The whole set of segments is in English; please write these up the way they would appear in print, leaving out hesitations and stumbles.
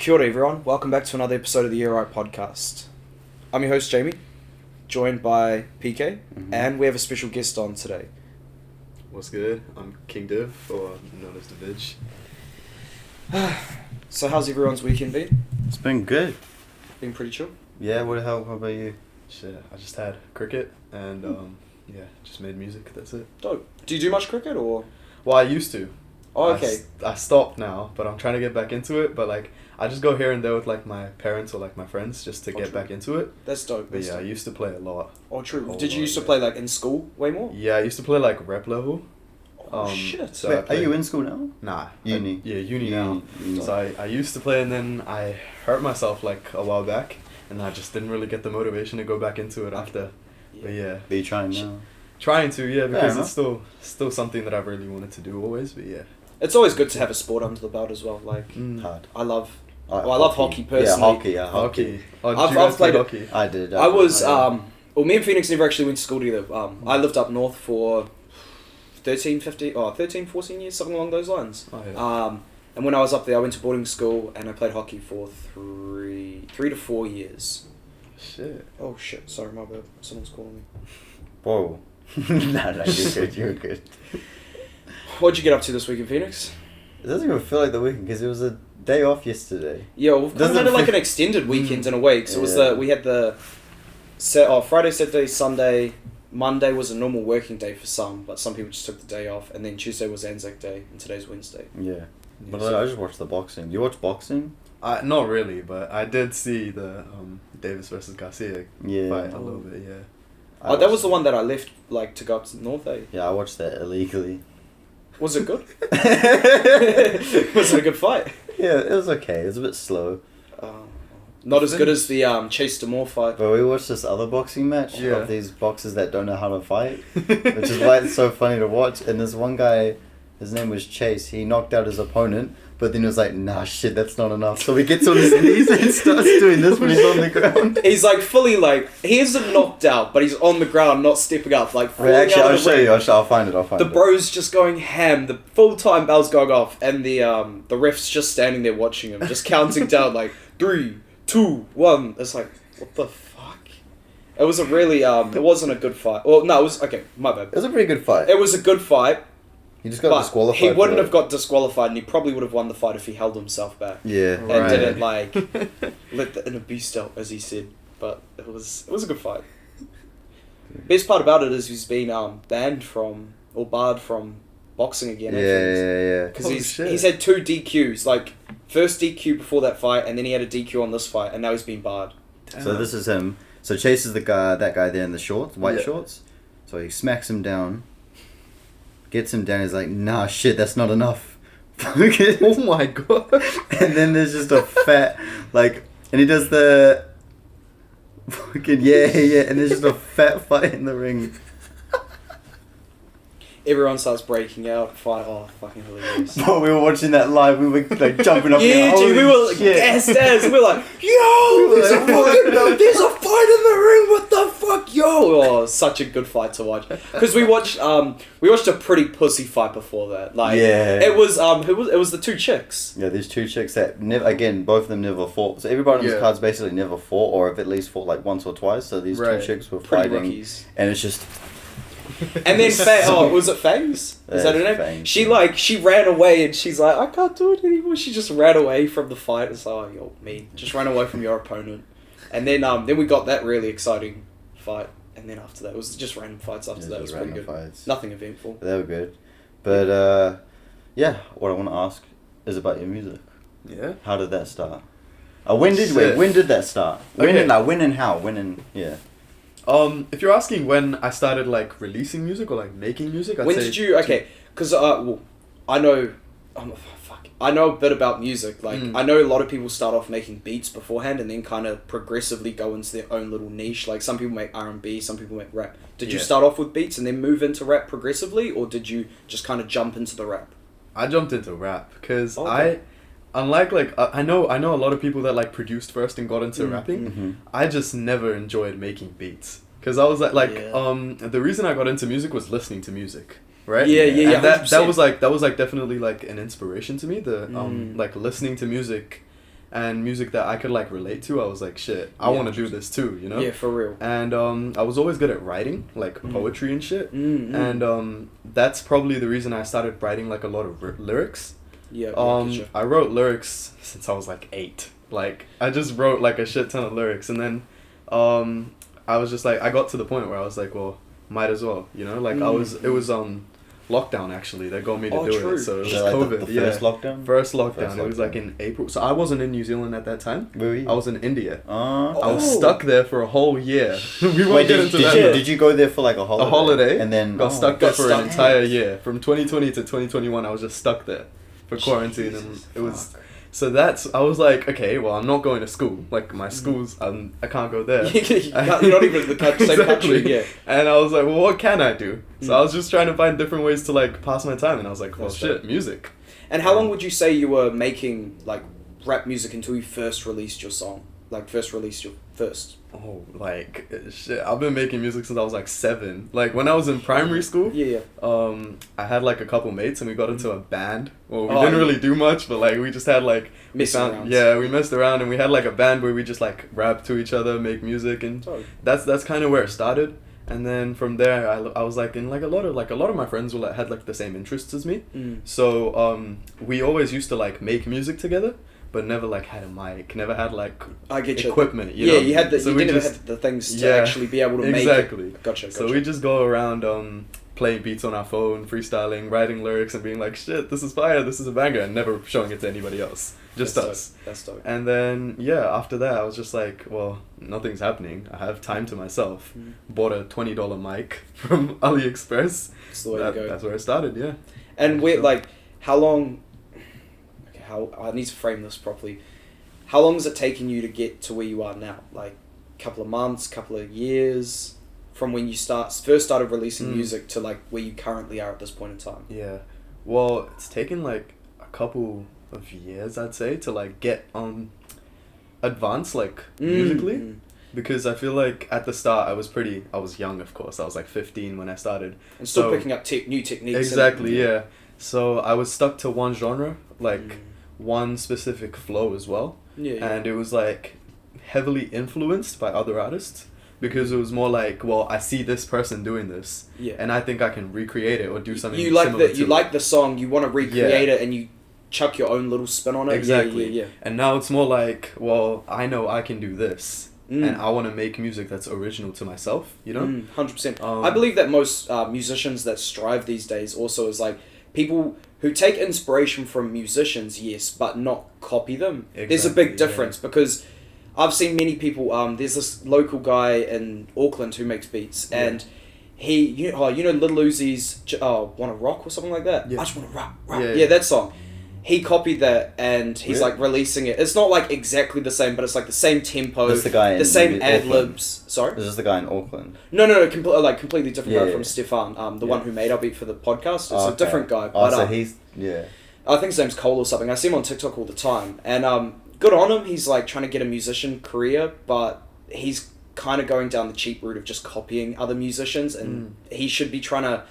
Kia ora everyone, welcome back to another episode of the Year Right podcast. I'm your host Jamie, joined by PK, and we have a special guest on today. What's good? I'm KingDiv, or known as the Vidge. So how's everyone's weekend been? It's been good. Been pretty chill? Yeah, what the hell, how about you? Shit, I just had cricket and just made music, that's it. Dope. Do you do much cricket or? Well, I used to. Oh, okay. I stopped now, but I'm trying to get back into it, but I just go here and there with my parents or my friends just to get back into it. That's dope. But I used to play a lot. Oh, true. Did you used to play in school way more? Yeah, I used to play rep level. Oh, shit. So wait, are you in school now? Nah. Uni. Uni now. So I used to play and then I hurt myself a while back and I just didn't really get the motivation to go back into it after. Yeah. But yeah. Are you trying now? Trying to, yeah, because it's still something that I've really wanted to do always, but yeah. It's always good to have a sport under the belt as well. Hard. I love hockey personally. Yeah, hockey. Oh, I've played hockey. I did. I was, me and Phoenix never actually went to school together. I lived up north for 13, 14 years, something along those lines. Oh, yeah. And when I was up there, I went to boarding school and I played hockey for 3 to 4 years. Shit. Oh shit, sorry, my bad. Someone's calling me. Whoa. No, you're good. What'd you get up to this week in Phoenix? It doesn't even feel like the weekend because it was a day off yesterday. Yeah, we've kind of had an extended weekend in a week. So it was we had the Friday, Saturday, Sunday. Monday was a normal working day for some, but some people just took the day off. And then Tuesday was Anzac Day, and today's Wednesday. Yeah. But I just watched the boxing. You watch boxing? Not really, but I did see the Davis versus Garcia fight a little bit, yeah. That was the one that I left to go up to the north, eh? Yeah, I watched that illegally. Was it good? Was it a good fight? Yeah, it was okay. It was a bit slow. Not as good as the Chase Demore fight. But we watched this other boxing match of these boxers that don't know how to fight, which is why it's so funny to watch. And this one guy, his name was Chase, he knocked out his opponent, but then he was like, nah, shit, that's not enough. So he gets on his knees and starts doing this when he's on the ground. He's fully he isn't knocked out, but he's on the ground, not stepping up. Wait, actually, I'll show you. I'll find it. The bro's just going ham. The full-time bell's going off, and the ref's just standing there watching him, just counting down 3, 2, 1. It's what the fuck? It was a really it wasn't a good fight. Well, no, it was okay. My bad. It was a pretty good fight. It was a good fight. He just got disqualified. He wouldn't have got disqualified, and he probably would have won the fight if he held himself back. Yeah, and didn't let the inner beast out, as he said. But it was a good fight. Best part about it is he's been barred from boxing again. Yeah. Because he's had 2 DQs. First DQ before that fight, and then he had a DQ on this fight, and now he's been barred. Damn. So this is him. So Chase is that guy there in the shorts, white shorts. So he smacks him down. Gets him down, he's like, nah, shit, that's not enough. Oh my god. And then there's just a fat, and he does the fucking, and there's just a fat fight in the ring. Everyone starts breaking out, fight, fucking hilarious. But we were watching that live, we were jumping up. Yeah, dude, we were gassed as, we were yo, there's a fight in the ring, what the fuck, yo. Oh, such a good fight to watch. Because we watched a pretty pussy fight before that. It was the 2 chicks. Yeah, there's 2 chicks that both of them never fought. So everybody on this card's basically never fought, or have at least fought once or twice. So these 2 chicks were pretty fighting, rookies. And it's just. And then was it Fangs? Is that her name? Fangs, she ran away and she's like, I can't do it anymore. She just ran away from the fight. It's just ran away from your opponent. And then we got that really exciting fight. And then after that, it was just random fights after that. It was pretty good. Fights. Nothing eventful. They were good. But, what I want to ask is about your music. Yeah? How did that start? When did that start? When and how? If you're asking when I started releasing music or making music, I'd when say did you? Okay, because I know, I know a bit about music. I know a lot of people start off making beats beforehand and then kind of progressively go into their own little niche. Some people make R&B, some people make rap. Did you start off with beats and then move into rap progressively, or did you just kind of jump into the rap? I jumped into rap because unlike I know a lot of people that produced first and got into rapping. Mm-hmm. I just never enjoyed making beats because I was the reason I got into music was listening to music. right? Yeah. And that was definitely an inspiration to me. The listening to music and music that I could like relate to. I was like, shit, I want to do this too, you know? Yeah, for real. And I was always good at writing, like poetry and shit. And that's probably the reason I started writing like a lot of lyrics. Yeah. I wrote lyrics since I was like 8. Like I just wrote like a shit ton of lyrics, and then I was just like, I got to the point where I was like, well, might as well, you know? Like it was lockdown actually that got me to do true. it. So it was like COVID. The first lockdown? First lockdown. It was like in April. So I wasn't in New Zealand at that time. Where were you? I was in India. Oh. I was stuck there for a whole year. We won't get into that. Did you go there for like a holiday? A holiday. And then got stuck there for an entire year. From 2020 to 2021, I was just stuck there for quarantine. And it was... So I was like, okay, well, I'm not going to school. Like, my school's, I can't go there. You're not even in the same country, yeah. And I was like, well, what can I do? So I was just trying to find different ways to, like, pass my time. And I was like, well, shit, music. And how long would you say you were making, like, rap music until you first released your song? Like, first released your first? Oh, like, shit, I've been making music since I was, like, 7. Like, when I was in primary school, I had, like, a couple mates, and we got into a band. Well, we didn't really do much, but, like, we just had, like... we messed around, and we had, like, a band where we just, like, rap to each other, make music, and that's kind of where it started. And then from there, I was, like, in, like, a lot of my friends were, like, had, like, the same interests as me. So, we always used to, like, make music together, but never like had a mic, never had like equipment. You know? You had never had the things to actually be able to make it. Gotcha. So we just go around playing beats on our phone, freestyling, writing lyrics, and being like, shit, this is fire, this is a banger, and never showing it to anybody else, just us. That's dope. And then after that, I was just like, well, nothing's happening. I have time to myself. Bought a $20 mic from AliExpress. That's the way to go. That's where it started. Yeah. And like, how long? I need to frame this properly. How long has it taken you to get to where you are now? Like, a couple of months, couple of years, from when you first started releasing music to like where you currently are at this point in time? Yeah, well, it's taken like a couple of years, I'd say, to like get advanced like musically, because I feel like at the start I was young, of course. I was like 15 when I started, and still picking up new techniques. Exactly, yeah. So I was stuck to one genre, like. One specific flow as well, and it was like heavily influenced by other artists, because it was more like, well, I see this person doing this, and I think I can recreate it or do something. You like the song, you want to recreate it, and you chuck your own little spin on it. Exactly. Yeah. And now it's more like, well, I know I can do this, and I want to make music that's original to myself. You know, 100%. I believe that most musicians that strive these days also is like people who take inspiration from musicians, yes, but not copy them. Exactly, there's a big difference because I've seen many people. There's this local guy in Auckland who makes beats, and he, you know, Little Uzi's "Wanna Rock" or something like that. I just wanna rock. Yeah, that song. He copied that, and he's like releasing it. It's not like exactly the same, but it's like the same tempo, That's the guy the same ad libs. Sorry, this is the guy in Auckland. No, completely different guy from Stefan, the one who made our beat for the podcast. It's a different guy. But, so he's I think his name's Cole or something. I see him on TikTok all the time, and good on him. He's like trying to get a musician career, but he's kind of going down the cheap route of just copying other musicians, and he should be trying to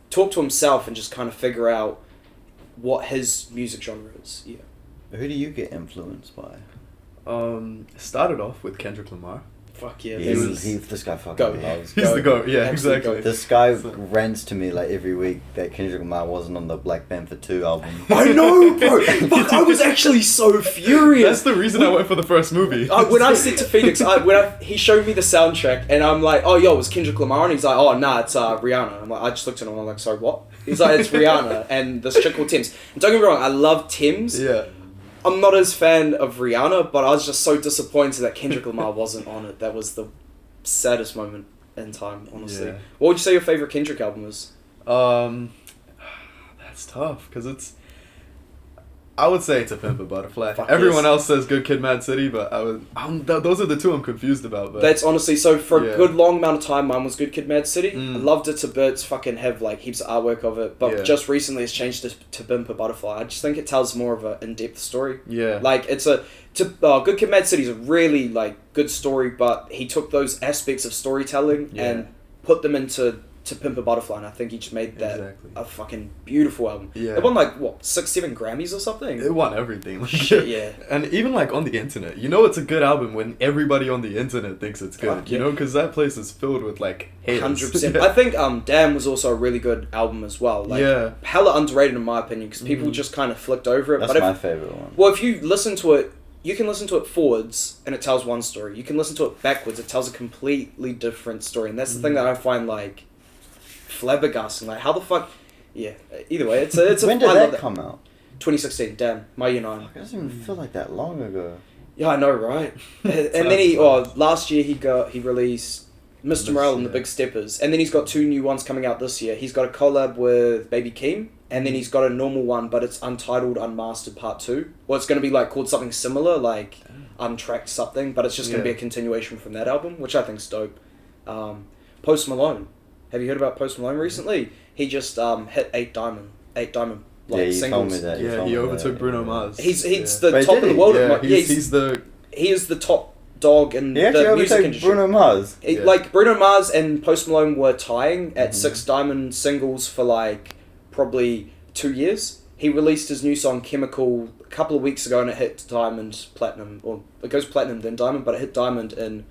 talk to himself and just kind of figure out what his music genre is. Yeah. Who do you get influenced by? Started off with Kendrick Lamar. Fuck yeah. This guy fucking loves. He's the GOAT, yeah, exactly. This guy rants to me like every week that Kendrick Lamar wasn't on the Black Panther 2 album. I know, bro! Fuck, I was actually so furious! That's the reason I went for the first movie. When I said to Phoenix, he showed me the soundtrack, and I'm like, oh, yo, it's Kendrick Lamar, and he's like, oh, nah, it's Rihanna. I'm like, I just looked at him, and I'm like, sorry, what? He's like, it's Rihanna, and this chick called Thames. And don't get me wrong, I love Thames. Yeah. I'm not as fan of Rihanna, but I was just so disappointed that Kendrick Lamar wasn't on it. That was the saddest moment in time, honestly. Yeah. What would you say your favorite Kendrick album is? That's tough, because I would say it's A Pimp a Butterfly. Everyone else says Good Kid, Mad City, but those are the two I'm confused about. But that's honestly, so for a good long amount of time, mine was Good Kid, Mad City. I loved it to bits, fucking have like heaps of artwork of it, but just recently it's changed to Pimp a Butterfly. I just think it tells more of an in-depth story. Yeah. Like, Good Kid, Mad City is a really like good story, but he took those aspects of storytelling and put them into To Pimp a Butterfly, and I think he just made that a fucking beautiful album. Yeah. It won like, what, 6-7 Grammys or something? It won everything. Like, shit, yeah. And even like on the internet, you know it's a good album when everybody on the internet thinks it's good, you know, because that place is filled with like haters. 100%. I think Damn was also a really good album as well. Like, hella underrated in my opinion, because people just kind of flicked over it. That's my favourite one. Well, if you listen to it, you can listen to it forwards and it tells one story. You can listen to it backwards, it tells a completely different story. And that's the thing that I find like flabbergasting. Like, how the fuck... Yeah, either way, it's a... When did that come out? 2016, Damn, my year 9. It doesn't even feel like that long ago. Yeah, I know, right? And then last year he released Mr. Morale and the Big Steppers. And then he's got 2 new ones coming out this year. He's got a collab with Baby Keem. And then he's got a normal one, but it's Untitled Unmastered Part 2. Well, it's going to be like called something similar, like Untracked something, but it's just going to be a continuation from that album, which I think's dope. Post Malone. Have you heard about Post Malone recently? He just hit 8 diamond like singles. Told me that. He overtook Bruno Mars. He's the top in the world. He is the top dog in the music industry. Bruno Mars. Like Bruno Mars and Post Malone were tying at 6 diamond singles for like probably 2 years. He released his new song Chemical a couple of weeks ago and it hit diamond, platinum, or it goes platinum then diamond, but it hit diamond in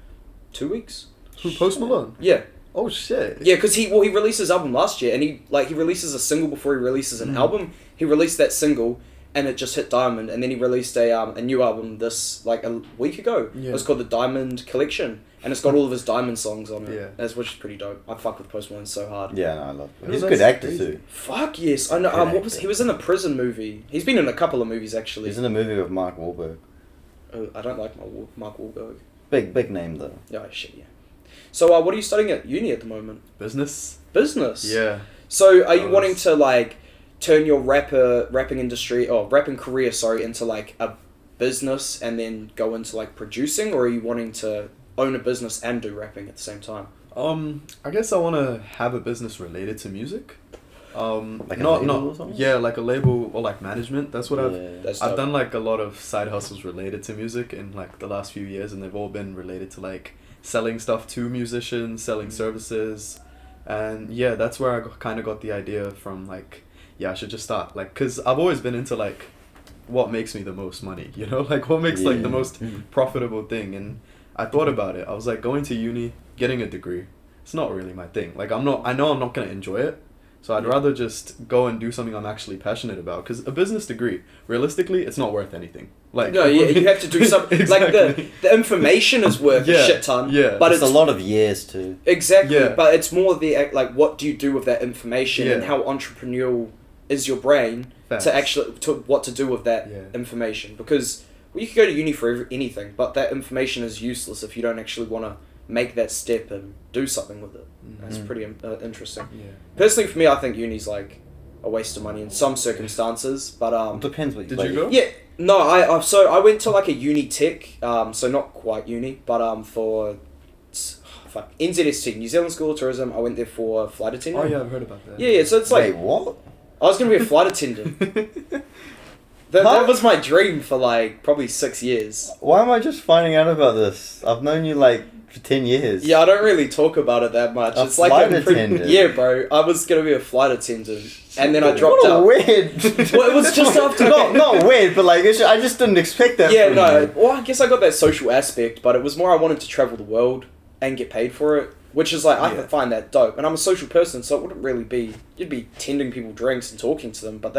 2 weeks. Who, Post Malone? Yeah. Oh shit. Yeah, because he released his album last year and he releases a single before he releases an album. He released that single and it just hit diamond, and then he released a new album this like a week ago. Yeah. It was called the Diamond Collection. And it's got all of his Diamond songs on it, which is pretty dope. I fuck with Post Malone so hard. Yeah, no, I love him. He's a good actor too. Fuck yes, I know. He was in a prison movie. He's been in a couple of movies actually. He's in a movie with Mark Wahlberg. Oh, I don't like Mark Wahlberg. Big name though. Yeah, shit, yeah. So, what are you studying at uni at the moment? Business. Yeah. So, are you wanting to like turn your rapping career, into like a business and then go into like producing, or are you wanting to own a business and do rapping at the same time? I guess I want to have a business related to music. Like a label or something? Yeah, like a label or like management. That's what I've done like a lot of side hustles related to music in like the last few years, and they've all been related to like selling stuff to musicians, selling services, and yeah, that's where I kind of got the idea from. Like, I should just start, like, because I've always been into like what makes me the most money, you know, like what makes like the most profitable thing. And I thought about it. I was like, going to uni, getting a degree, it's not really my thing. Like, I know I'm not going to enjoy it. So I'd rather just go and do something I'm actually passionate about. Because a business degree, realistically, it's not worth anything. Like, no, yeah, you have to do something. Exactly. Like the information is worth a shit ton. Yeah, but it's a lot of years too. Exactly. Yeah. But it's more like what do you do with that information and how entrepreneurial is your brain to what to do with that information. Because you could go to uni for anything, but that information is useless if you don't actually want to make that step and do something with it. That's pretty interesting. Yeah. Personally, for me, I think uni's like a waste of money in some circumstances, but depends what you did you go? Yeah, no, I went to like a uni tech, so not quite uni, but for NZST, New Zealand School of Tourism. I went there for flight attendant. Oh yeah, I've heard about that. Yeah, so it's like, wait, what? I was gonna be a flight attendant. That was my dream for like probably 6 years. Why am I just finding out about this? I've known you like for 10 years. Yeah, I don't really talk about it that much. It's like yeah, bro. I was gonna be a flight attendant, and then I dropped out. Weird. Well, it was just after. Not weird, but like I just didn't expect that. Yeah, no. Well, I guess I got that social aspect, but it was more I wanted to travel the world and get paid for it, which is like I find that dope. And I'm a social person, so it wouldn't really be. You'd be tending people drinks and talking to them, but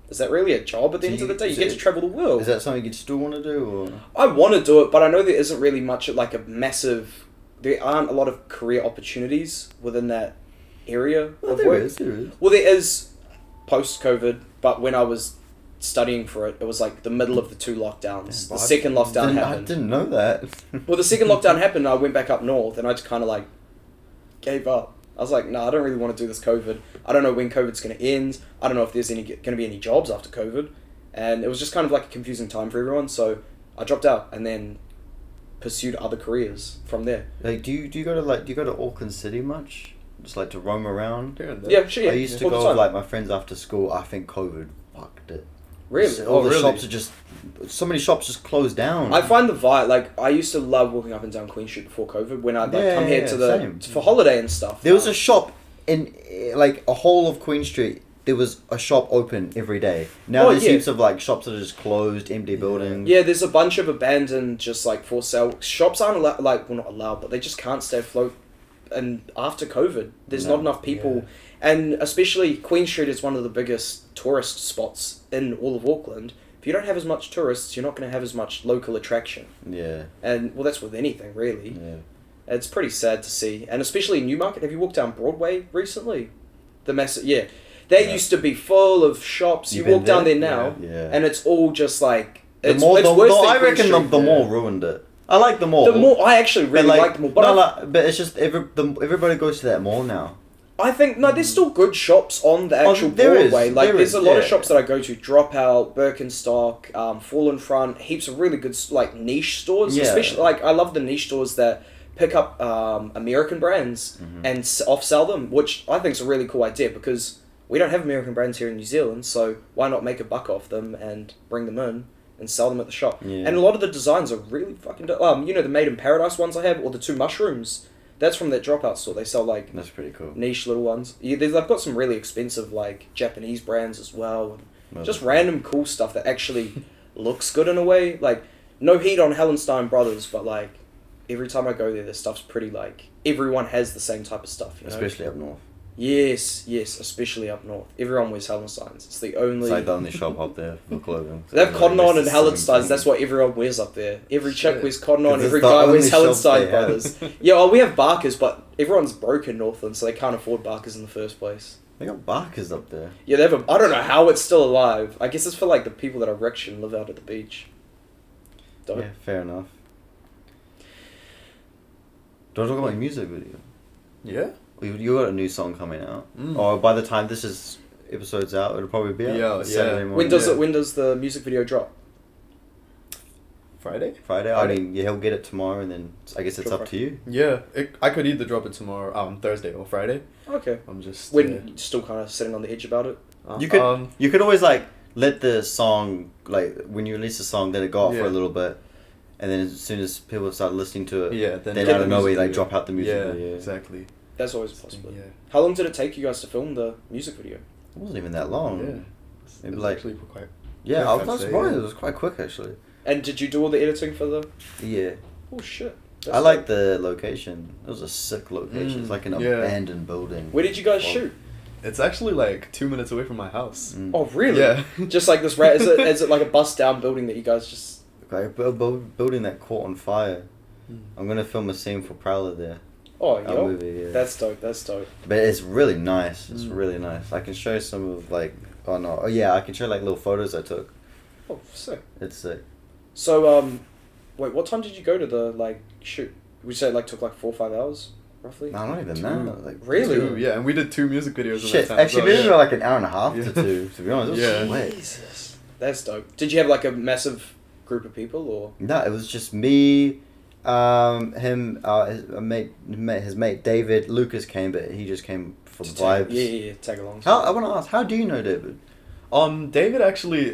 is that really a job at the end of the day? You get to travel the world. Is that something you still want to do? Or? I want to do it, but I know there isn't really much like a massive... There aren't a lot of career opportunities within that area of work. There is. Well, there is post-COVID, but when I was studying for it, it was like the middle of the 2 lockdowns. The second lockdown happened. I didn't know that. Well, the second lockdown happened and I went back up north and I just kind of like gave up. I was like, I don't really want to do this COVID. I don't know when COVID's going to end. I don't know if there's going to be any jobs after COVID. And it was just kind of like a confusing time for everyone. So I dropped out and then pursued other careers from there. Like, do you go to Auckland City much? Just like to roam around? Yeah, sure. Yeah. I used to go with like my friends after school. I think COVID fucked it. Really? All the shops are just... So many shops just closed down. I find the vibe... Like, I used to love walking up and down Queen Street before COVID when I'd like come here for holiday and stuff. There was a shop in like a whole of Queen Street, there was a shop open every day. Now there's heaps of like shops that are just closed, empty buildings. Yeah, there's a bunch of abandoned, just like for sale shops aren't allowed, like, well, not allowed, but they just can't stay afloat. And after COVID, there's not enough people, and especially Queen Street is one of the biggest tourist spots in all of Auckland. If you don't have as much tourists, you're not going to have as much local attraction. Yeah. And well, that's with anything really. Yeah. It's pretty sad to see, and especially in Newmarket. Have you walked down Broadway recently? The massive, They used to be full of shops. You walk down there now, and it's all just like it's worse than I reckon the mall ruined it. I like the mall. The mall, I actually really like the mall, but it's just everybody goes to that mall now. I think there's still good shops on the actual Broadway. There's a lot of shops that I go to: Dropout, Birkenstock, Fall in Front. Heaps of really good like niche stores. Especially I love the niche stores that pick up American brands and off-sell them, which I think is a really cool idea because we don't have American brands here in New Zealand, so why not make a buck off them and bring them in and sell them at the shop? And a lot of the designs are really fucking dope. The Made in Paradise ones I have, or the 2 mushrooms, that's from that Dropout store. They sell like that's pretty cool niche little ones. They've got some really expensive like Japanese brands as well, and just random cool stuff that actually looks good in a way. Like, no heat on Hallenstein Brothers, but like every time I go there, their stuff's pretty like everyone has the same type of stuff, especially up north. Yes, especially up north. Everyone wears Hallensteins. It's the only... It's like the only shop up there for clothing. They have Cotton On and Hallensteins. That's what everyone wears up there. Every chick wears Cotton On, every guy wears Hallenstein Brothers. We have Barkers, but everyone's broke in Northland, so they can't afford Barkers in the first place. They got Barkers up there. Yeah, they have I don't know how it's still alive. I guess it's for like the people that are rich and live out at the beach. Yeah, fair enough. Do you want to talk about your music video? Yeah. You got a new song coming out, or by the time this episode's out, it'll probably be out. Saturday morning. When does the music video drop? Friday. I mean, he'll get it tomorrow, and then I guess it's up to you. Yeah, I could either drop it tomorrow, Thursday or Friday. Okay. I'm just still kind of sitting on the edge about it. You could always like let the song, like when you release a song, let it go off for a little bit. And then as soon as people start listening to it, then out of nowhere, like drop out the music video. Yeah, exactly. That's always a possibility. Yeah. How long did it take you guys to film the music video? It wasn't even that long. Yeah. It was actually quite... Yeah, I was surprised. It was quite quick, actually. And did you do all the editing for the... Yeah. Oh, shit. I like the location. It was a sick location. It's like an abandoned building. Where did you guys shoot? It's actually like 2 minutes away from my house. Oh, really? Yeah. Just like this... Is it like a bust down building that you guys just... Like a building that caught on fire. I'm going to film a scene for Prowler there. Oh, yeah. Movie, That's dope. But it's really nice. It's really nice. I can show you some of like... I can show like little photos I took. Oh, sick. It's sick. So, wait, what time did you go to the, like, shoot? Would you say it, like, took, like, 4 or 5 hours, roughly? No, not even that. Like, really? 2, yeah, and we did 2 music videos in that time. Actually, maybe like an hour and a half to 2, to be honest. It was sweet. Jesus. That's dope. Did you have, like, a massive group of people, or...? No, it was just me, him, his mate David. Lucas came, but he just came for the vibes. Yeah, tag along. I want to ask, how do you know David? David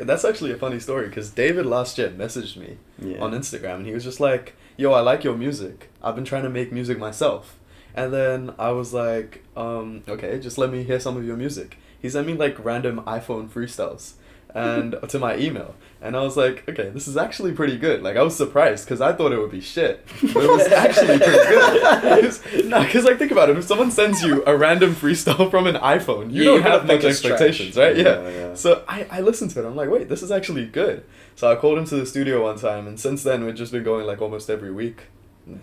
that's actually a funny story, because David last year messaged me on Instagram, and he was just like, yo, I like your music. I've been trying to make music myself. And then I was like, okay, just let me hear some of your music. He sent me like random iPhone freestyles and to my email. And I was like, okay, this is actually pretty good. Like, I was surprised because I thought it would be shit. But it was actually pretty good. Because like, think about it. If someone sends you a random freestyle from an iPhone, you don't have much expectations, right? Yeah. So I listened to it. I'm like, wait, this is actually good. So I called him to the studio one time. And since then, we've just been going like almost every week.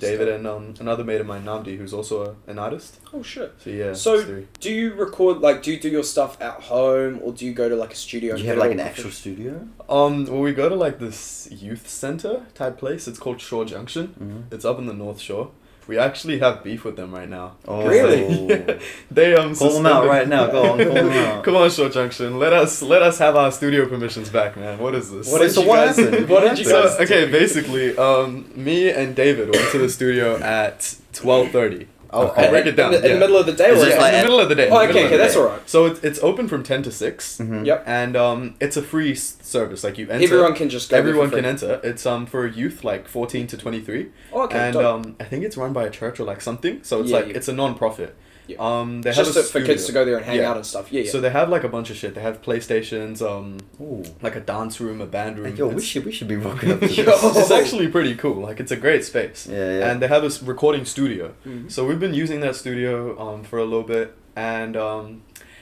David and another mate of mine, Namdi, who's also an artist. Oh shit! So yeah. So do you record do you do your stuff at home, or do you go to like a studio? Do you have like an actual studio? Well, we go to like this youth center type place. It's called Shore Junction. Mm-hmm. It's up in the North Shore. We actually have beef with them right now. Oh, really? Yeah. They call them out right now. Go on, call them out. Come on, Shore Junction. Let us have our studio permissions back, man. What is this? What did you guys do? Okay, basically, me and David went to the studio at 12:30. I'll break it down. In the middle of the day, or in the middle of the day. Oh, okay, that's alright. So it's open from 10 to 6. Mm-hmm. Yep. And it's a free service. Like, you enter. Everyone can just go. Everyone can enter. It's for youth like 14 to 23. Oh, okay. And I think it's run by a church or like something. So it's it's a non-profit. Yeah. They have just for kids to go there and hang out and stuff. Yeah, yeah. So they have like a bunch of shit. They have PlayStations, like a dance room, a band room. Yo, we should be rocking up to this. It's actually pretty cool. Like, it's a great space. Yeah. And they have a recording studio. Mm-hmm. So we've been using that studio for a little bit, and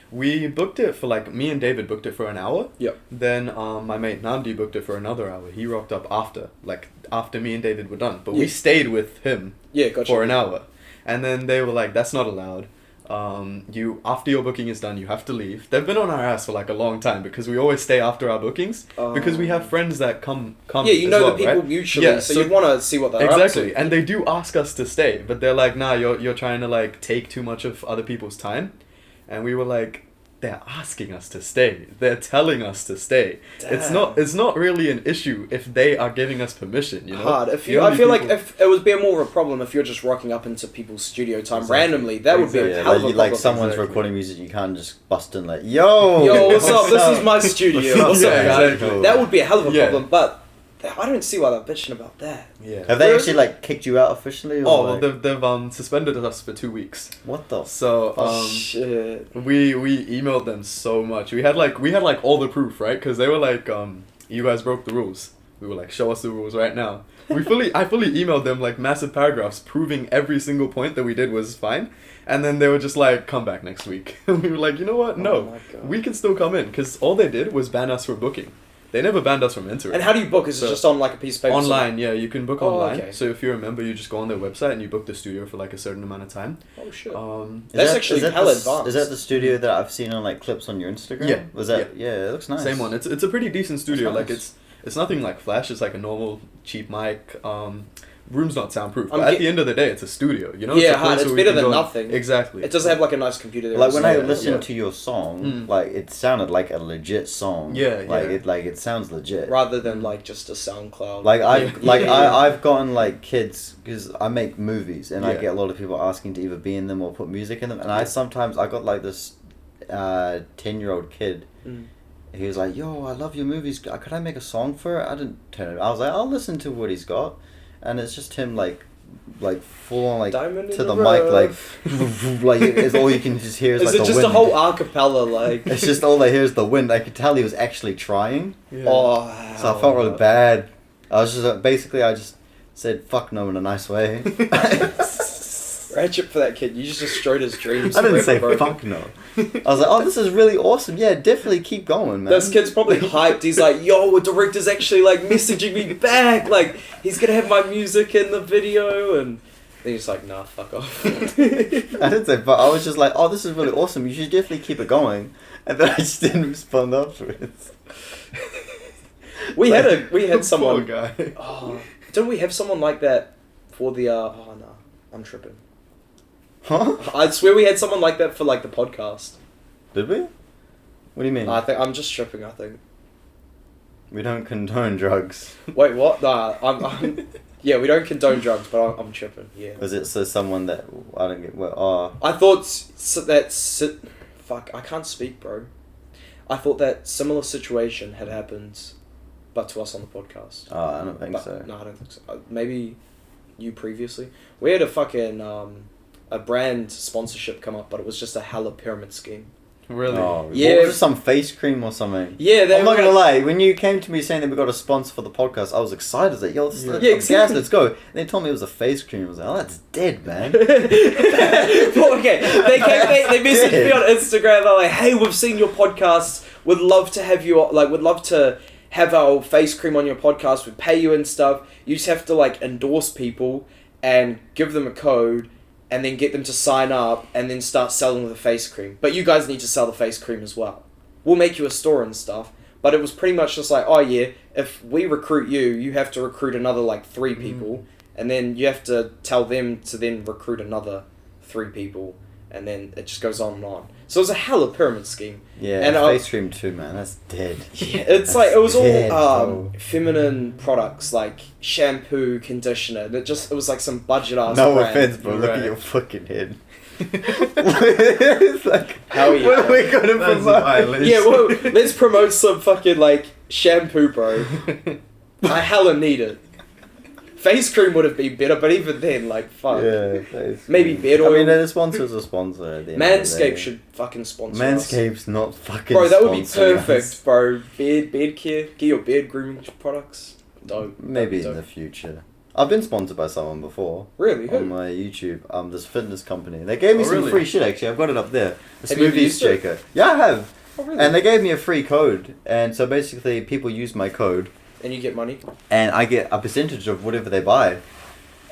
we booked it for like, me and David booked it for an hour. Yep. Then my mate Nandi booked it for another hour. He rocked up after me and David were done. But we stayed with him for an hour. And then they were like, that's not allowed. After your booking is done, you have to leave. They've been on our ass for like a long time because we always stay after our bookings because we have friends that come. Yeah, you know the people right? mutually, so you want to see what they're up to. Exactly, and they do ask us to stay, but they're like, nah, you're trying to like take too much of other people's time, and we were like, they're asking us to stay. They're telling us to stay. Damn. It's not really an issue if they are giving us permission, you know? Hard. I feel like if it would be more of a problem if you're just rocking up into people's studio time randomly, that would be a hell of a problem. Like someone's recording music, you can't just bust in like, yo, what's up? This is my studio. What's up, guys? Exactly. That would be a hell of a problem, but I don't see why they're bitching about that. Yeah. Have they actually like kicked you out officially? Or They've suspended us for 2 weeks. What the? So shit. We emailed them so much. We had like all the proof, right? Because they were like, you guys broke the rules. We were like, show us the rules right now. I fully emailed them like massive paragraphs proving every single point that we did was fine. And then they were just like, come back next week. And we were like, you know what? No, we can still come in because all they did was ban us for booking. They never banned us from entering. And how do you book? Is it just on like a piece of paper? Online, yeah, you can book online. Okay. So if you're a member, you just go on their website and you book the studio for like a certain amount of time. Oh shit. That's actually hella advanced. Is that the studio that I've seen on like clips on your Instagram? Yeah. Was that? Yeah, it looks nice. Same one. It's a pretty decent studio. Nice. Like it's nothing like flash. It's like a normal cheap mic. Room's not soundproof, but at the end of the day, it's a studio. You know. Yeah, it's better than nothing. Exactly. It doesn't have like a nice computer there. Like when I listened to your song, like it sounded like a legit song. Yeah, it sounds legit. Rather than like just a SoundCloud. Like I've gotten like kids because I make movies and I get a lot of people asking to either be in them or put music in them, and I got like this 10-year-old kid. He was like, "Yo, I love your movies. Could I make a song for it?" I didn't turn it. I was like, "I'll listen to what he's got," and it's just him like full on like Diamond to the mic like it's all you can just hear is like the wind. Is it just a whole acapella like? It's just all I hear is the wind. I could tell he was actually trying. Yeah. Oh, so I felt really bad. I was just basically I just said fuck no in a nice way. Ratchet for that kid. You just destroyed his dreams. I didn't say fuck no. I was like, oh, this is really awesome. Yeah, definitely keep going, man. This kid's probably hyped. He's like, yo, a director's actually like messaging me back. Like, he's gonna have my music in the video. And then he's like, nah, fuck off. I didn't say, but I was just like, oh, this is really awesome. You should definitely keep it going. And then I just didn't respond afterwards. We had someone. Poor guy. Oh, didn't we have someone like that for the? Oh no, I'm tripping. Huh? I swear we had someone like that for like the podcast. Did we? What do you mean? I think I'm just tripping. I think we don't condone drugs. Wait, what? Nah, I'm yeah, we don't condone drugs, but I'm tripping. Yeah. Was it someone that I don't get? Well, I thought fuck, I can't speak, bro. I thought that similar situation had happened, but to us on the podcast. Oh, I don't think so. No, I don't think so. Maybe you previously. We had a fucking a brand sponsorship come up, but it was just a hella pyramid scheme. Really? Oh, yeah. What was it, some face cream or something? Yeah, I'm not gonna lie. When you came to me saying that we got a sponsor for the podcast, I was excited. I was like, yo, exactly. Let's go. And they told me it was a face cream. I was like, oh, that's dead, man. Well, okay, they messaged me on Instagram. They're like, hey, we've seen your podcast. Would love to have you. Would love to have our face cream on your podcast. We'd pay you and stuff. You just have to like endorse people and give them a code. And then get them to sign up and then start selling the face cream. But you guys need to sell the face cream as well. We'll make you a store and stuff. But it was pretty much just like, oh yeah, if we recruit you, you have to recruit another like 3 people. And then you have to tell them to then recruit another 3 people. And then it just goes on and on. So it was a hella pyramid scheme. Yeah, and face cream too, man. That's dead. Yeah, it's like, it was all feminine products, like shampoo, conditioner. It was like some budget ass No brand. offense, bro. Look at your fucking head. It's like, hell yeah. What are we gonna promote? Yeah, well, let's promote some fucking like shampoo, bro. I hella need it. Face cream would have been better, but even then, like, fuck. Yeah, maybe beard oil. I mean, the sponsor's a sponsor. At the end Manscaped should fucking sponsor Manscaped's us. not fucking Bro, that would be perfect, us. bro. Beard care. Get your beard grooming products. Dope. Maybe in the future. I've been sponsored by someone before. Really? Who? On my YouTube. This fitness company. They gave me some free shit, actually. I've got it up there. A Have you smoothie used shaker. it? Yeah, I have. Oh, really? And they gave me a free code. And so basically, people use my code. And you get money? And I get a percentage of whatever they buy.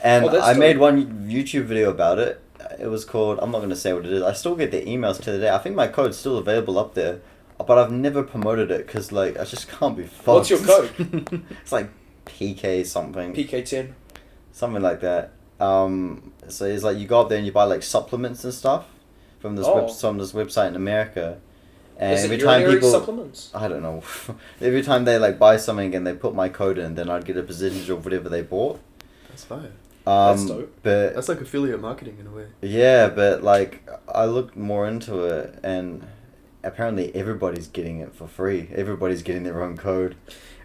And that's I dope. made one YouTube video about it. It was called, I'm not going to say what it is. I still get the emails to the day. I think my code's still available up there. But I've never promoted it because, like, I just can't be fucked. What's your code? It's like PK something. PK10. Something like that. So it's like you go up there and you buy, like, supplements and stuff from this, from this website in America. And is every it time urinary people, supplements? I don't know. Every time they, like, buy something and they put my code in, then I'd get a percentage of whatever they bought. That's fire. That's dope. But that's like affiliate marketing in a way. yeah, but like I looked more into it, and apparently everybody's getting it for free. Everybody's getting their own code,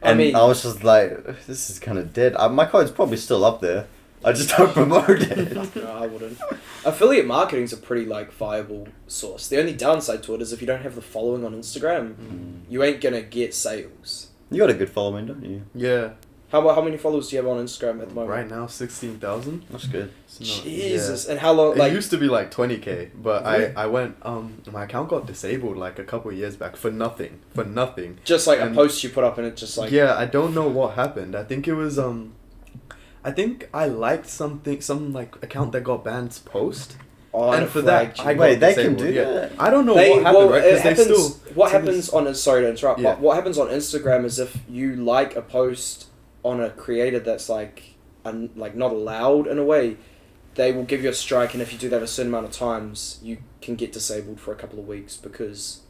and I mean, I was just like, this is kind of dead. My code's probably still up there. I just don't promote it. No, I wouldn't. Affiliate marketing's a pretty like viable source. The only downside to it is if you don't have the following on Instagram, you ain't gonna get sales. You got a good following, don't you? Yeah. How many followers do you have on Instagram at the moment? Right now, 16,000. That's good. Jesus, and how long? It used to be like 20K, but I went. My account got disabled like a couple of years back for nothing. Just like a post you put up and it just like. Yeah, I don't know what happened. I think it was I think I liked some like account that got banned's post. Oh, and for that, I got they disabled. can do that. I don't know what happened, right? Because they still. What happens on? Sorry to interrupt. Yeah. What happens on Instagram is if you like a post on a creator that's like not allowed in a way, they will give you a strike, and if you do that a certain amount of times, you can get disabled for a couple of weeks because,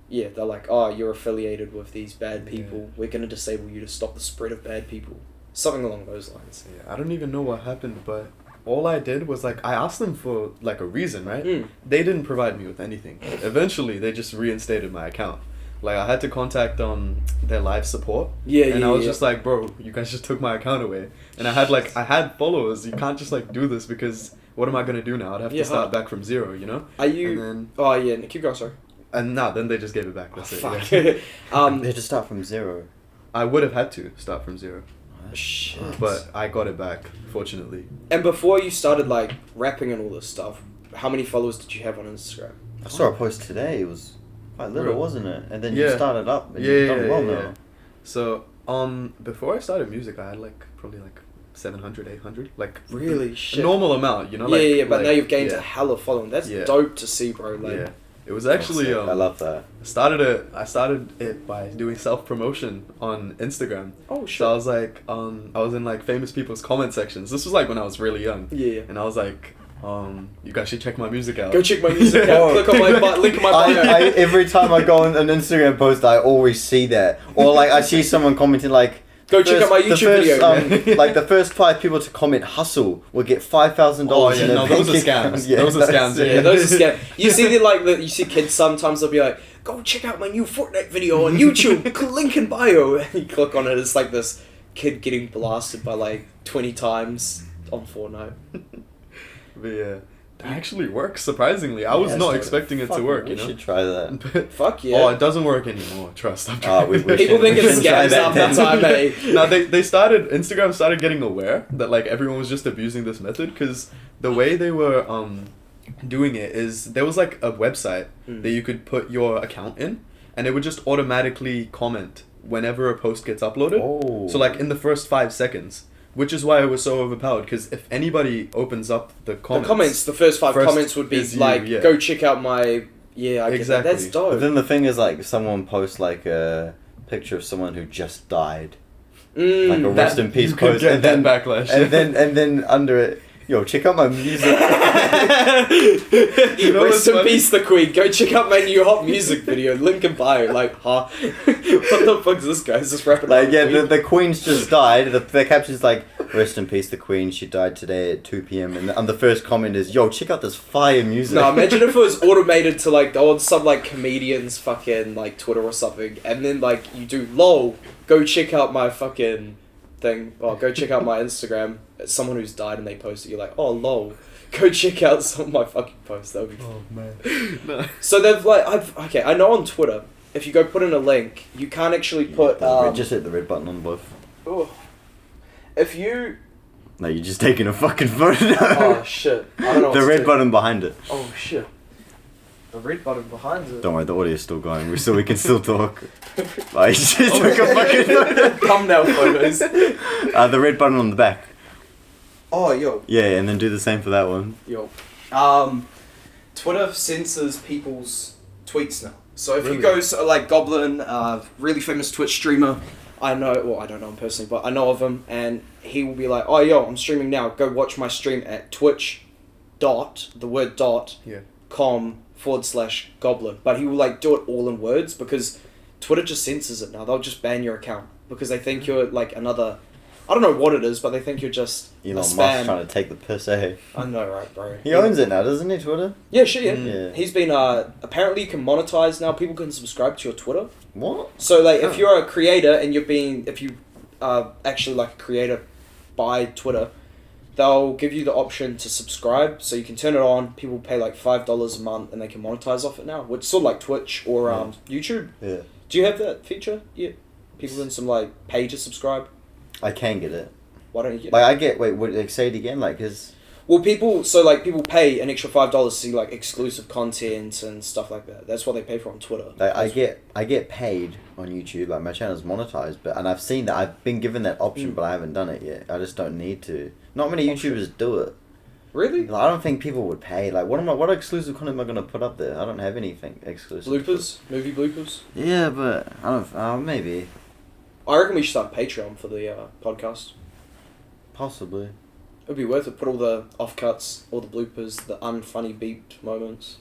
yeah, they're like, oh, you're affiliated with these bad people. Yeah. We're gonna disable you to stop the spread of bad people. Something along those lines. Yeah, I don't even know what happened, but all I did was like I asked them for like a reason, right? They didn't provide me with anything. Eventually, they just reinstated my account. Like I had to contact their live support. And I was just like, bro, you guys just took my account away. And I had followers. You can't just like do this because what am I gonna do now? I'd have to start back from zero, you know? Are you? Keep going, sorry. And then they just gave it back. That's it. Fuck. Yeah. They had to start from zero. I would have had to start from zero. Shit. But I got it back, fortunately. And before you started like rapping and all this stuff, how many followers did you have on Instagram? I saw a post today. It was quite little, wasn't it? And then you started up and you've done well now. So, before I started music, I had like probably like 700, 800, like really shit. A normal amount, you know? But now you've gained a hella following. That's dope to see, bro. Like, it was actually I love that. I started it by doing self-promotion on Instagram. Oh shit. So I was like, I was in like famous people's comment sections. This was like when I was really young. Yeah. And I was like, you guys should check my music out. Go check my music out. Click on my link in my bio. Every time I go on an Instagram post, I always see that. Or like I see someone commenting like, go check out my YouTube video. Like the first 5 people to comment "hustle" will get $5,000. Oh yeah, no, those are scams. Those are scams. Yeah, those are scams. You see you see kids sometimes they'll be like, go check out my new Fortnite video on YouTube. Link in bio. And you click on it. It's like this kid getting blasted by like 20 times on Fortnite. But yeah. That actually works, surprisingly. I was not expecting it to work, you know? We should try that. But, fuck yeah. Oh, it doesn't work anymore, trust. People think it's scams after time, eh? No, Instagram started getting aware that, like, everyone was just abusing this method, because the way they were, doing it is, there was, like, a website that you could put your account in, and it would just automatically comment whenever a post gets uploaded. Oh. So, like, in the first 5 seconds. Which is why it was so overpowered, because if anybody opens up the comments... The first 5 comments would be like, go check out my... Yeah, I get that. That's dope. But then the thing is, like, someone posts, like, a picture of someone who just died. Like a rest in peace post. And then backlash. And then under it, yo, check out my music. Rest in peace, the Queen. Go check out my new hot music video. Link in bio. Like, huh? What the fuck is this guy? Is this rapping? Like, yeah, the Queen's just died. The caption's like, rest in peace, the Queen. She died today at 2 p.m. And the first comment is, yo, check out this fire music. No, imagine if it was automated to, like, on some, like, comedian's fucking, like, Twitter or something. And then, like, you do, lol, go check out my fucking... thing. Oh, go check out my Instagram. It's someone who's died and they post it. You're like, oh lol. Go check out some of my fucking posts. That would be. Oh man. No. So they've I know on Twitter, if you go put in a link, you can't actually put. Just hit the red button on both. Oh. If you. No, you're just taking a fucking photo. Oh shit! I don't know. The red button behind it. Oh shit! The red button behind it. Don't worry, the audio's still going. We can still talk. I just took a fucking photo. Thumbnail photos. The red button on the back. Oh yo. Yeah, and then do the same for that one. Yo. Twitter censors people's tweets now. So if Really? you go like Goblin, really famous Twitch streamer, I don't know him personally, but I know of him, and he will be like, oh yo, I'm streaming now, go watch my stream at twitch.com/Goblin. But he will like do it all in words because Twitter just censors it now. They'll just ban your account because they think you're like another, I don't know what it is, but they think you're just Elon a Musk spam. trying to take the piss, eh? I know, right, bro. He owns it now, doesn't he, Twitter? Yeah, shit, yeah. Yeah. He's been, apparently you can monetize now. People can subscribe to your Twitter. What? So, like, if you're a creator and if you are actually, like, a creator by Twitter, they'll give you the option to subscribe. So you can turn it on. People pay, like, $5 a month and they can monetize off it now. Which is sort of like Twitch or YouTube. Yeah. Do you have that feature? Yeah. People can pay to subscribe. I can get it. Why don't you get it? Say it again, like, his... Well, people pay an extra $5 to see like exclusive content and stuff like that. That's what they pay for on Twitter. I get paid on YouTube, like my channel's monetized, and I've seen that, I've been given that option, but I haven't done it yet. I just don't need to. Not many YouTubers do it. Really? Like, I don't think people would pay. Like, what exclusive content am I gonna put up there? I don't have anything exclusive. Bloopers? Movie bloopers? Yeah, but I don't. Maybe. I reckon we should start Patreon for the podcast. Possibly. It'd be worth it. Put all the offcuts, all the bloopers, the unfunny beeped moments.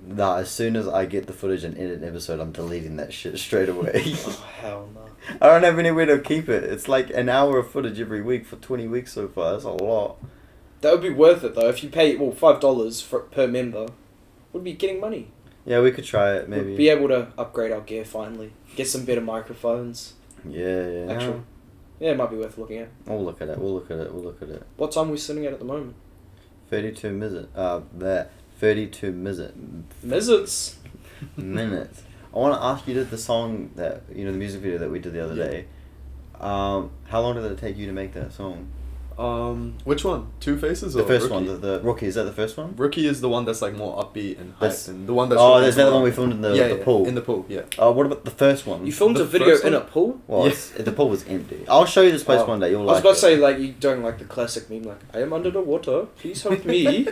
Nah, as soon as I get the footage and edit an episode, I'm deleting that shit straight away. Oh, hell no. I don't have anywhere to keep it. It's like an hour of footage every week for 20 weeks so far. That's a lot. That would be worth it, though. If you pay, $5 per member, we'd be getting money. Yeah, we could try it, maybe. We'd be able to upgrade our gear, finally. Get some better microphones. Yeah. Actually. Yeah, it might be worth looking at. We'll look at it. What time are we sitting at the moment? 32 minutes. 32 minutes. Minutes? Minutes. I want to ask you, did the song that, the music video that we did the other day, how long did it take you to make that song? Which one? Two Faces or the first Rookie? one, the Rookie, is that the first one? Rookie is the one that's like more upbeat and hype, That's- and the one that's there's another one we filmed in the pool. in the pool, yeah. What about the first one? You filmed The a video first in one? a pool? Well, the pool was empty. I'll show you this place one day, you'll I was like about it. to say, like, you doing, like, the classic meme, like, I am under the water, please help me.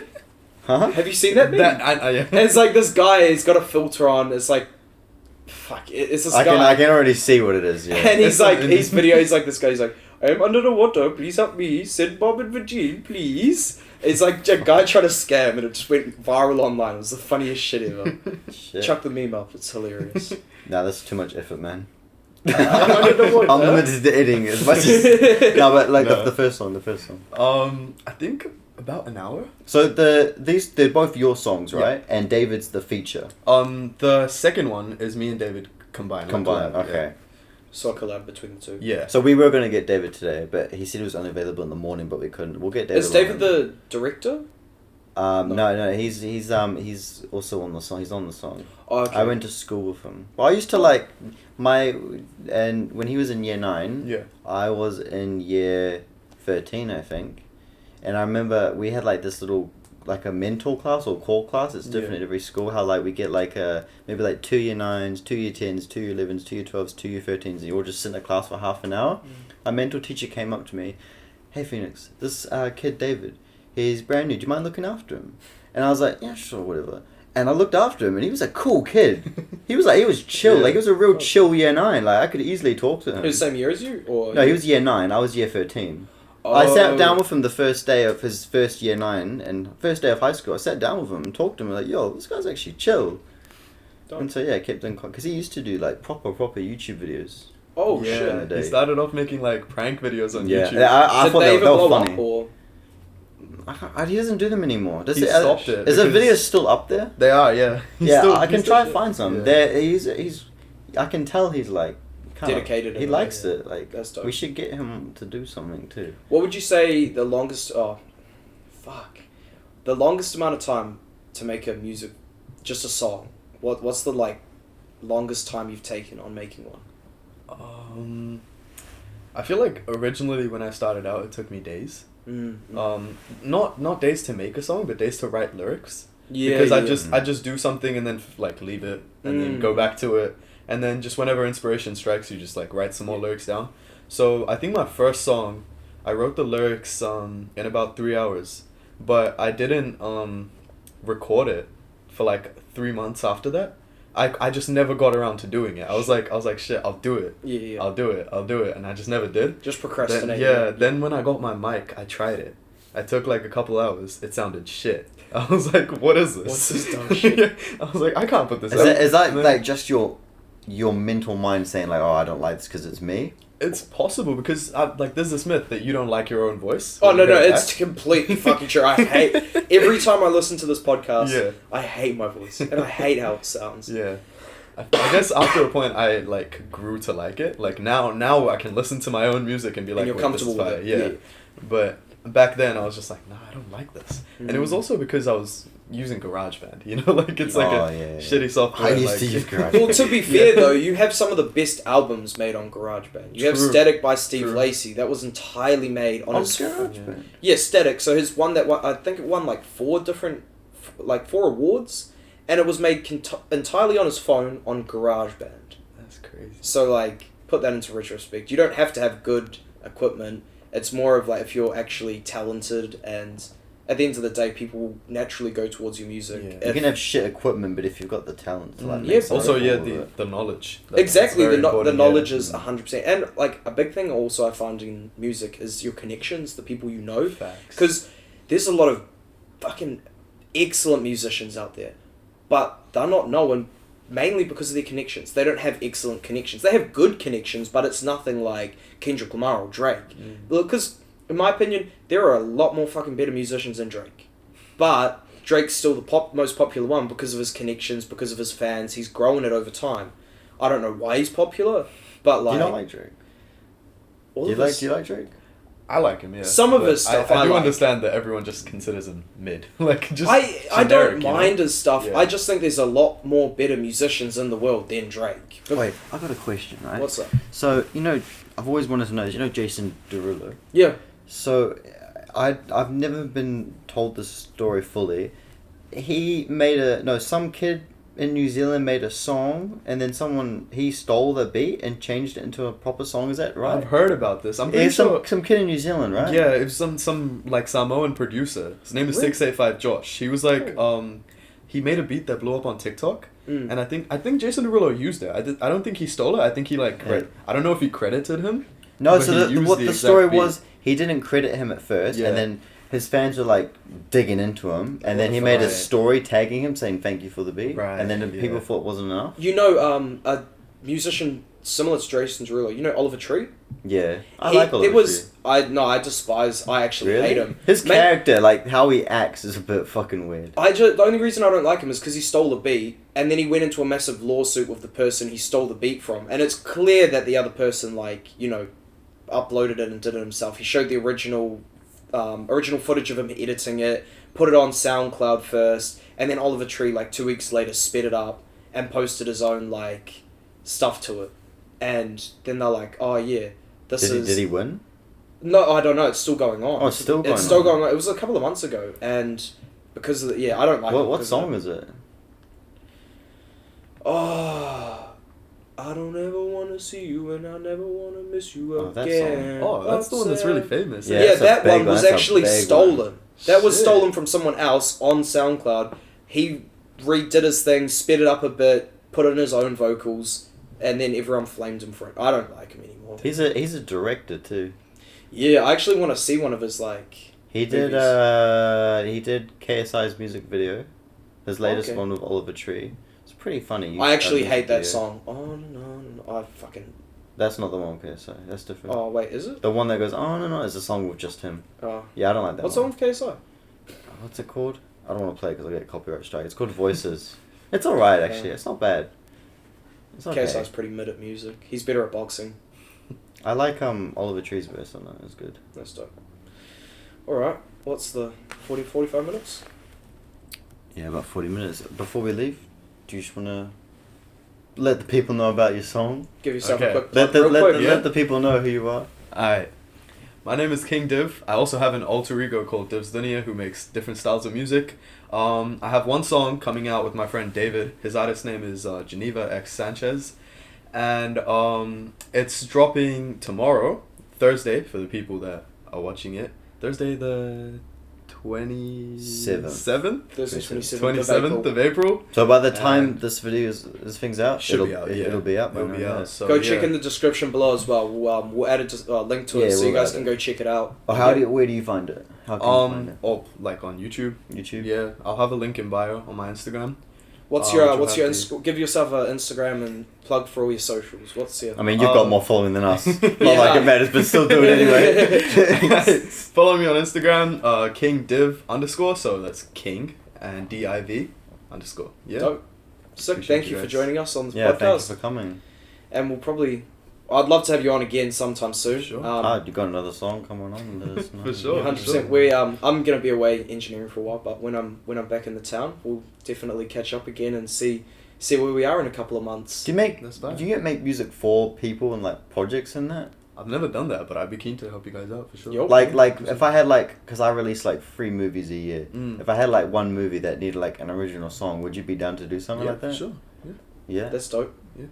Huh? Have you seen that meme? Yeah. And it's like this guy, he's got a filter on, it's like, it's this guy. I can already see what it is, yeah. And he's It's like, not- he's like this guy, he's like, I am under the water, please help me, send Bob and Virgin, please. It's like a guy trying to scam, and it just went viral online. It was the funniest shit ever. Shit. Chuck the meme up, it's hilarious. Nah, that's too much effort, man. I'm under the water. I'm limited to editing as much as... No, but like No. the first song. I think about an hour. So they're both your songs, right? Yeah. And David's the feature. The second one is me and David combined. Combined, Like, okay. So a collab between the two. Yeah. So we were going to get David today, but he said he was only available in the morning, but we couldn't. We'll get David. Is David the director? No, he's also on the song. He's on the song. Oh, okay. I went to school with him. Well, I used to and when he was in year 9, Yeah. I was in year 13, I think. And I remember we had like this little, like a mentor class or core class. It's different at every school. How like we get like maybe like 2 year 9s, 2 year 10s, 2 year 11s, 2 year 12s, 2 year 13s, and you all just sit in a class for half an hour. A mentor teacher came up to me, hey Phoenix, this kid David, he's brand new. Do you mind looking after him? And I was like, yeah, sure, whatever. And I looked after him, and he was a cool kid. He was chill. Yeah. Like he was a real chill year 9. Like I could easily talk to him. He was the same year as you, or No, he was year 9. I was year 13. Oh. I sat down with him the first day of his first year 9 and first day of high school. I sat down with him and talked to him like, yo, this guy's actually chill. And so yeah, I kept in contact because he used to do like proper YouTube videos. Oh Yeah. shit! day. He started off making like prank videos on YouTube. Yeah, I Did thought they they ever were blow funny. up, or He doesn't do them anymore. Does He stopped it Is the because- video still up there? They are, yeah. I can try to find some. Yeah. There, he's. I can tell he's like dedicated. He likes it. Like, that's dope. We should get him to do something too. What would you say the longest? Oh, fuck, the longest amount of time to make a music, just a song. What's the longest time you've taken on making one? I feel like originally when I started out, it took me days. Not days to make a song, but days to write lyrics. Yeah, because I just do something and then leave it and then go back to it, and then just whenever inspiration strikes you, just write some more lyrics down. So I think my first song, I wrote the lyrics in about 3 hours, but I didn't record it for 3 months after that. I just never got around to doing it. I was like shit, I'll do it. Yeah. I'll do it, and I just never did. Just procrastinating. Then when I got my mic, I tried it. I took a couple hours. It sounded shit. I was like, what is this? What's this dumb shit? I was like, I can't put this out. Is that just your mental mind saying oh, I don't like this because it's me? It's possible because there's this myth that you don't like your own voice. Oh no, it's completely fucking true. I hate every time I listen to this podcast. Yeah. I hate my voice and I hate how it sounds. Yeah, I guess after a point I grew to like it. Now I can listen to my own music and be and you're comfortable with it. Yeah, but back then I was just no, I don't like this, and it was also because I was using GarageBand. It's shitty software. I used to use GarageBand. Well, to be fair though, you have some of the best albums made on GarageBand. You have Static by Steve Lacy. That was entirely made on his GarageBand. Yeah, Static. So his one that I think it won 4 different, 4 awards, and it was made entirely on his phone on GarageBand. That's crazy. So put that into retrospect. You don't have to have good equipment. It's more of if you're actually talented, and at the end of the day, people will naturally go towards your music. Yeah. You can have shit equipment, but if you've got the talent to also the knowledge. Exactly, the knowledge is 100%. And a big thing also I find in music is your connections, the people you know. Because there's a lot of fucking excellent musicians out there, but they're not known mainly because of their connections. They don't have excellent connections. They have good connections, but it's nothing like Kendrick Lamar or Drake. Because, in my opinion, there are a lot more fucking better musicians than Drake. But Drake's still the most popular one because of his connections, because of his fans. He's grown it over time. I don't know why he's popular, but You don't like Drake? Do you like Drake? I like him, yeah. Some of his stuff I do understand that everyone just considers him mid. I don't mind his stuff. Yeah. I just think there's a lot more better musicians in the world than Drake. Wait, I got a question, right? What's that? So, I've always wanted to know, Jason Derulo? Yeah. So, I've never been told this story fully. He made some kid in New Zealand made a song, and then he stole the beat and changed it into a proper song. Is that right? I've heard about this. I'm pretty sure some kid in New Zealand, right? Yeah, it was some Samoan producer. His name is 685 Josh. He was he made a beat that blew up on TikTok, and I think Jason Derulo used it. I don't think he stole it. I think he I don't know if he credited him. No, so what the story was, he didn't credit him at first, and then his fans were digging into him, and then he made a story tagging him saying thank you for the beat, and then people thought it wasn't enough. A musician similar to Jason Derulo, Oliver Tree? Yeah, I like Oliver Tree. I actually hate him. His character, how he acts, is a bit fucking weird. The only reason I don't like him is because he stole a beat, and then he went into a massive lawsuit with the person he stole the beat from, and it's clear that the other person, uploaded it and did it himself. He showed the original footage of him editing it, put it on SoundCloud first, and then Oliver Tree 2 weeks later sped it up and posted his own stuff to it, and then they're like, oh yeah, did he win? No, I don't know. It's still going on. Oh, it's still going on. It was a couple of months ago, and because of I don't like. What song is it? Oh. I don't ever want to see you, and I never want to miss you again. That's the one that's really famous. Yeah, that one was actually stolen. That was stolen from someone else on SoundCloud. He redid his thing, sped it up a bit, put in his own vocals, and then everyone flamed him for it. I don't like him anymore. He's a director too. Yeah, I actually want to see one of his He did KSI's music video, his latest one with Oliver Tree. Pretty funny. I actually hate that song. I fucking... That's not the one with KSI. That's different. Oh, wait, is it? The one that goes, is a song with just him. Oh. Yeah, I don't like that What's the one with KSI? What's it called? I don't want to play it because I get copyright strike. It's called Voices. It's alright, actually. It's not bad. It's okay. KSI's pretty mid at music. He's better at boxing. I like Oliver Tree's verse on that. It's good. That's dope. Alright, what's the 45 minutes? Yeah, about 40 minutes. Before we leave, do you just want to let the people know about your song? Give yourself a quick Let the people know who you are. Alright. My name is KingDiv. I also have an alter ego called Div's Dunya who makes different styles of music. I have one song coming out with my friend David. His artist name is Geneva X Sanchez. And it's dropping tomorrow, Thursday, for the people that are watching it. Thursday the 27th? Thursday 27th of April. So by the time this thing's out, it'll be out. It'll be out. It'll be out. So go check in the description below as well. We'll add a link to it so you guys can go check it out. Or where do you find it? How can you find it? Oh, like on YouTube. YouTube. Yeah, I'll have a link in bio on my Instagram. What's your give yourself an Instagram and plug for all your socials. What's your? I mean, you've got more following than us. Not like it matters, but still do it anyway. Follow me on Instagram, KingDiv_. So that's King and DIV_. Yeah. Dope. So thank you for joining us on this podcast. Yeah, thank you for coming. And I'd love to have you on again sometime soon. Sure. You got another song coming on? Let us know. For sure. 100%. We I'm gonna be away engineering for a while, but when I'm back in the town, we'll definitely catch up again and see where we are in a couple of months. Do you make music for people and like projects and that? I've never done that, but I'd be keen to help you guys out for sure. Yep. Like if I had because I release 3 movies a year. If I had one movie that needed an original song, would you be down to do something like that? For sure. Yeah. That's dope. Yeah.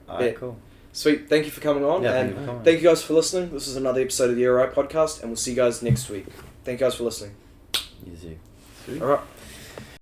Alright, cool. Sweet, thank you for coming on, and thank you guys for listening. This is another episode of the Year Right Podcast, and we'll see you guys next week. Thank you guys for listening. Easy. Alright.